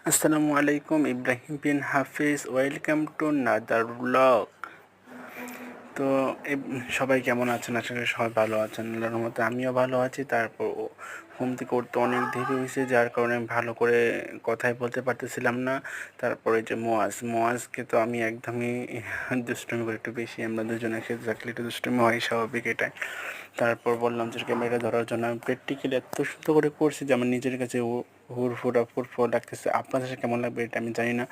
আসসালামু আলাইকুম, Ibrahim bin Hafiz. Welcome to another blog. তো সবাই কেমন আছেন? আশা করি সবাই ভালো আছেন। আল্লাহর রহমতে আমিও ভালো আছি। তারপর ঘুম থেকে উঠতে অনেক দেরি হয়েছে, যার কারণে আমি ভালো করে কথাই বলতে পারতেছিলাম না। তারপরে যে মোয়াজকে তো আমি একদমই দুষ্টুমি করে একটু বেশি, আমরা দুজনে একসাথে থাকলে একটু দুষ্টুমি হয়, স্বাভাবিক এটাই। তারপর বললাম যে ক্যামেরা ধরার জন্য আমি প্র্যাকটিক্যালি এত সুন্দর করে করছি যে আমার নিজের কাছে হুড়ফুড়া লাগতেছে। আপনাদের সাথে কেমন লাগবে এটা আমি জানি না।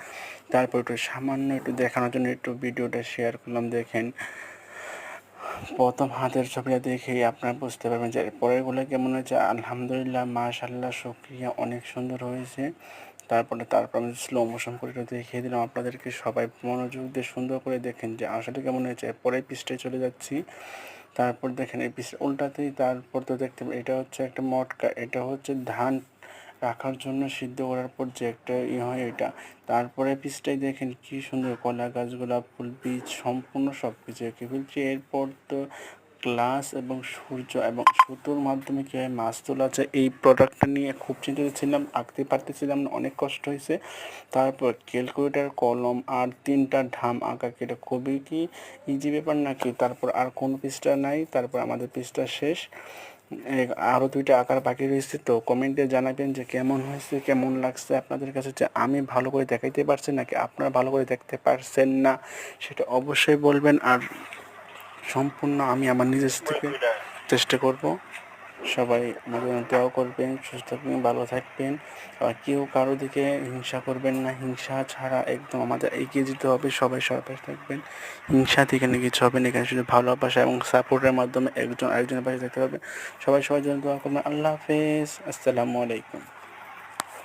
তারপর একটু সামান্য একটু দেখানোর জন্য একটু ভিডিওটা শেয়ার করলাম। দেখেন, প্রথম হাতের ছবিটা দেখেই আপনারা বুঝতে পারবেন যে পরেরগুলো কেমন হয়েছে। আলহামদুলিল্লাহ, মাশাআল্লাহ, শুকরিয়া, অনেক সুন্দর হয়েছে। তারপর আমি স্লো মোশন করে একটু দেখিয়ে দিলাম আপনাদেরকে। সবাই মনোযোগ দিয়ে সুন্দর করে দেখেন যে আসলে কেমন হয়েছে। পরের পৃষ্ঠায় চলে যাচ্ছি। তারপর দেখেন এই পৃষ্ঠা উল্টাতেই, তারপর তো দেখতে এটা হচ্ছে একটা মটকা, এটা হচ্ছে ধান রাখার জন্য সিদ্ধ করার পর যে একটা হয় এটা। তারপরে পিসটাই দেখেন কি সুন্দর, কলা গাছ, গোলাপ ফুল, বীজ, সম্পূর্ণ সব কিছু এঁকে ফেলছি। এরপর তো গ্লাস এবং সূর্য এবং সুতোর মাধ্যমে কীভাবে মাছ তোলা যায়, এই প্রোডাক্টটা নিয়ে খুব চিন্তিত ছিলাম, আঁকতে পারতেছিলাম না, অনেক কষ্ট হয়েছে। তারপর ক্যালকুলেটার, কলম আর 3টা ধাম আঁকা, কি এটা খুবই কি ইজি ব্যাপার নাকি? তারপর আর কোনো পৃষ্ঠা নাই, তারপর আমাদের পৃষ্ঠা শেষ। আরও 2টা আঁকার বাকি রয়েছে। তো কমেন্টে জানাবেন যে কেমন হয়েছে, কেমন লাগছে আপনাদের কাছে, যে আমি ভালো করে দেখাইতে পারছি নাকি আপনারা ভালো করে দেখতে পারছেন না, সেটা অবশ্যই বলবেন। আর সম্পূর্ণ আমি আমার নিজের থেকে চেষ্টা করব। সবাই আমাদের দোয়া করবেন, সুস্থ থাকবেন, ভালো থাকবেন। আর কেউ কারো দিকে হিংসা করবেন না, হিংসা ছাড়া একদম আমাদের এগিয়ে যেতে হবে। সবাই সবার পাশে থাকবেন, হিংসা থেকে না কিছু হবে না। এখানে শুধু ভালোবাসা এবং সাপোর্টের মাধ্যমে একজন আরেকজনের পাশে থাকতে হবে। সবাই সবার জন্য দোয়া করবেন। আল্লাহ হাফেজ, আসসালামু আলাইকুম।